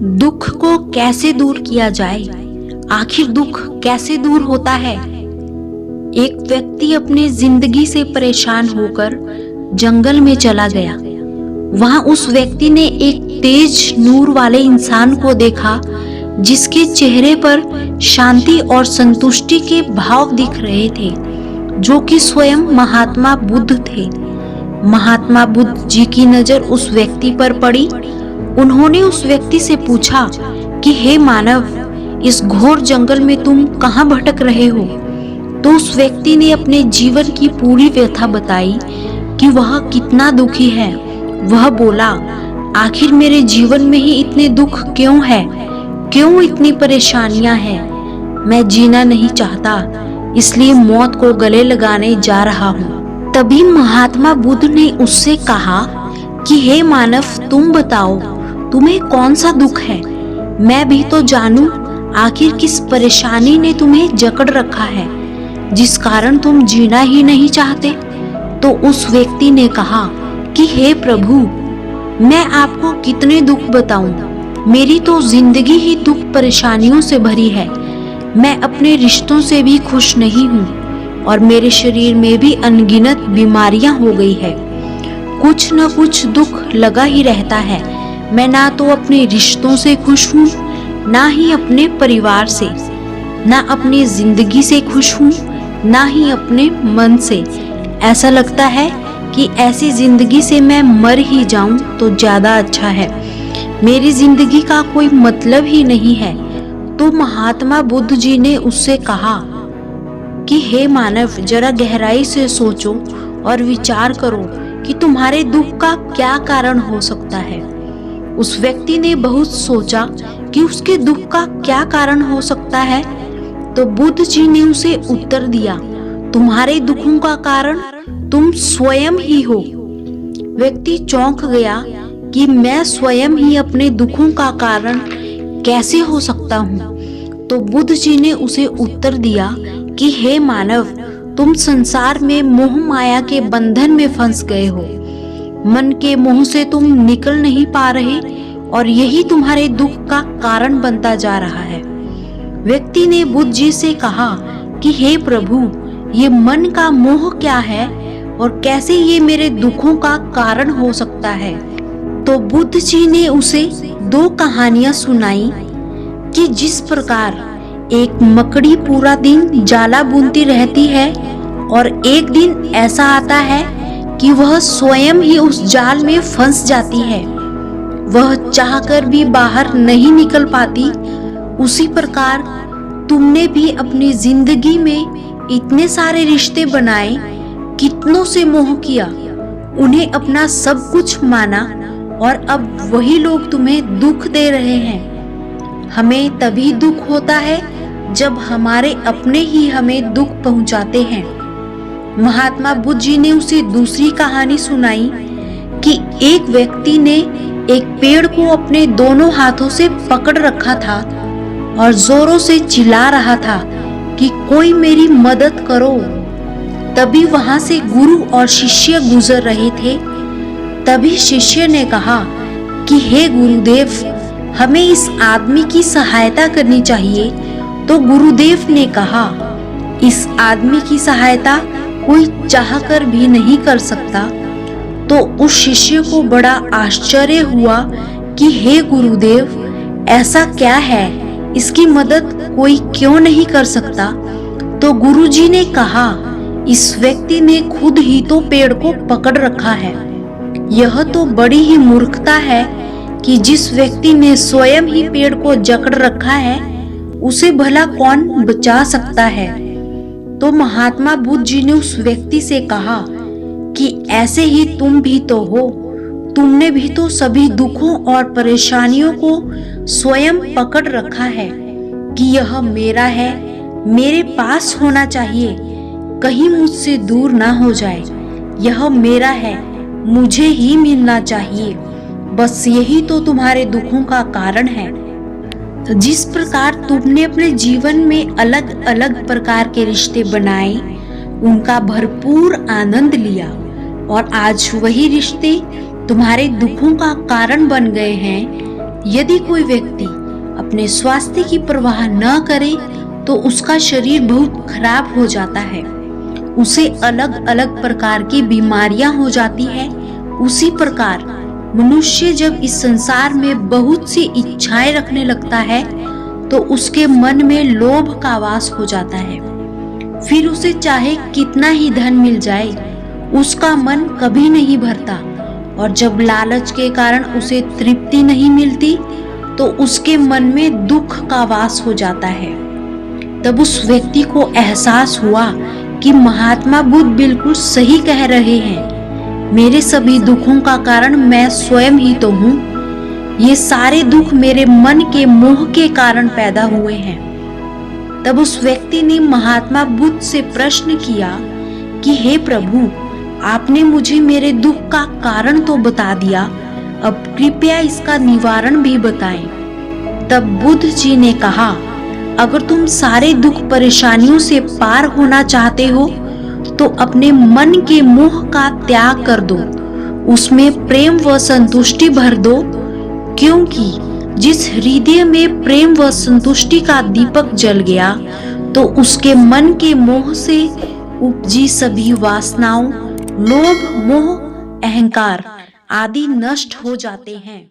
दुख को कैसे दूर किया जाए? आखिर दुख कैसे दूर होता है? एक व्यक्ति अपने जिंदगी से परेशान होकर जंगल में चला गया। वहां उस व्यक्ति ने एक तेज नूर वाले इंसान को देखा, जिसके चेहरे पर शांति और संतुष्टि के भाव दिख रहे थे, जो कि स्वयं महात्मा बुद्ध थे। महात्मा बुद्ध जी की नजर उस व्यक्ति पर पड़ी। उन्होंने उस व्यक्ति से पूछा कि हे मानव, इस घोर जंगल में तुम कहाँ भटक रहे हो? तो उस व्यक्ति ने अपने जीवन की पूरी व्यथा बताई कि वह कितना दुखी है। वह बोला, आखिर मेरे जीवन में ही इतने दुख क्यों है? क्यों इतनी परेशानियां हैं? मैं जीना नहीं चाहता, इसलिए मौत को गले लगाने जा रहा हूँ। तभी महात्मा बुद्ध ने उससे कहा कि हे मानव, तुम बताओ, तुम्हें कौन सा दुख है? मैं भी तो जानूं, आखिर किस परेशानी ने तुम्हें जकड़ रखा है, जिस कारण तुम जीना ही नहीं चाहते? तो उस व्यक्ति ने कहा कि हे प्रभु, मैं आपको कितने दुख बताऊं? मेरी तो जिंदगी ही दुख परेशानियों से भरी है। मैं अपने रिश्तों से भी खुश नहीं हूँ और मेरे शरीर में भी अनगिनत बीमारियां हो गई है। कुछ न कुछ दुख लगा ही रहता है। मैं ना तो अपने रिश्तों से खुश हूँ, ना ही अपने परिवार से, ना अपनी जिंदगी से खुश हूँ, ना ही अपने मन से। ऐसा लगता है कि ऐसी जिंदगी से मैं मर ही जाऊं तो ज्यादा अच्छा है। मेरी जिंदगी का कोई मतलब ही नहीं है। तो महात्मा बुद्ध जी ने उससे कहा कि हे मानव, जरा गहराई से सोचो और विचार करो कि तुम्हारे दुख का क्या कारण हो सकता है। उस व्यक्ति ने बहुत सोचा कि उसके दुख का क्या कारण हो सकता है। तो बुद्ध जी ने उसे उत्तर दिया, तुम्हारे दुखों का कारण तुम स्वयं ही हो। व्यक्ति चौंक गया कि मैं स्वयं ही अपने दुखों का कारण कैसे हो सकता हूँ। तो बुद्ध जी ने उसे उत्तर दिया कि हे मानव, तुम संसार में मोह माया के बंधन में फंस गए हो। मन के मोह से तुम निकल नहीं पा रहे और यही तुम्हारे दुख का कारण बनता जा रहा है। व्यक्ति ने बुद्ध जी से कहा कि हे प्रभु, ये मन का मोह क्या है और कैसे ये मेरे दुखों का कारण हो सकता है? तो बुद्ध जी ने उसे दो कहानियां सुनाई कि जिस प्रकार एक मकड़ी पूरा दिन जाला बुनती रहती है और एक दिन ऐसा आता है कि वह स्वयं ही उस जाल में फंस जाती है। वह चाहकर भी बाहर नहीं निकल पाती। उसी प्रकार तुमने भी अपनी जिंदगी में इतने सारे रिश्ते बनाए, कितनों से मोह किया, उन्हें अपना सब कुछ माना और अब वही लोग तुम्हें दुख दे रहे हैं। हमें तभी दुख होता है जब हमारे अपने ही हमें दुख पहुंचाते हैं। महात्मा बुद्ध जी ने उसे दूसरी कहानी सुनाई कि एक व्यक्ति ने एक पेड़ को अपने दोनों हाथों से पकड़ रखा था और जोरों से चिल्ला रहा था कि कोई मेरी मदद करो। तभी वहां से गुरु और शिष्य गुजर रहे थे। तभी शिष्य ने कहा कि हे गुरुदेव, हमें इस आदमी की सहायता करनी चाहिए। तो गुरुदेव ने कहा, इस आदमी की सहायता कोई चाहकर भी नहीं कर सकता। तो उस शिष्य को बड़ा आश्चर्य हुआ कि हे गुरुदेव, ऐसा क्या है, इसकी मदद कोई क्यों नहीं कर सकता? तो गुरुजी ने कहा, इस व्यक्ति ने खुद ही तो पेड़ को पकड़ रखा है। यह तो बड़ी ही मूर्खता है कि जिस व्यक्ति ने स्वयं ही पेड़ को जकड़ रखा है, उसे भला कौन बचा सकता है? तो महात्मा बुद्ध जी ने उस व्यक्ति से कहा कि ऐसे ही तुम भी तो हो। तुमने भी तो सभी दुखों और परेशानियों को स्वयं पकड़ रखा है कि यह मेरा है, मेरे पास होना चाहिए, कहीं मुझसे दूर ना हो जाए। यह मेरा है, मुझे ही मिलना चाहिए। बस यही तो तुम्हारे दुखों का कारण है। जिस प्रकार तुमने अपने जीवन में अलग अलग प्रकार के रिश्ते बनाए, उनका भरपूर आनंद लिया और आज वही रिश्ते तुम्हारे दुखों का कारण बन गए हैं, यदि कोई व्यक्ति अपने स्वास्थ्य की परवाह न करे तो उसका शरीर बहुत खराब हो जाता है, उसे अलग अलग प्रकार की बीमारियां हो जाती है। उसी प्रकार मनुष्य जब इस संसार में बहुत सी इच्छाएं रखने लगता है तो उसके मन में लोभ का वास हो जाता है। फिर उसे चाहे कितना ही धन मिल जाए, उसका मन कभी नहीं भरता, और जब लालच के कारण उसे तृप्ति नहीं मिलती तो उसके मन में दुख का वास हो जाता है। तब उस व्यक्ति को एहसास हुआ कि महात्मा बुद्ध बिल्कुल सही कह रहे हैं, मेरे सभी दुखों का कारण मैं स्वयं ही तो हूँ। ये सारे दुख मेरे मन के मोह के कारण पैदा हुए हैं। तब उस व्यक्ति ने महात्मा बुद्ध से प्रश्न किया कि हे प्रभु, आपने मुझे मेरे दुख का कारण तो बता दिया, अब कृपया इसका निवारण भी बताएं। तब बुद्ध जी ने कहा, अगर तुम सारे दुख परेशानियों से पार होना चाहते हो तो अपने मन के मोह का त्याग कर दो, उसमें प्रेम व संतुष्टि भर दो, क्योंकि जिस हृदय में प्रेम व संतुष्टि का दीपक जल गया तो उसके मन के मोह से उपजी सभी वासनाओं, लोभ, मोह, अहंकार आदि नष्ट हो जाते हैं।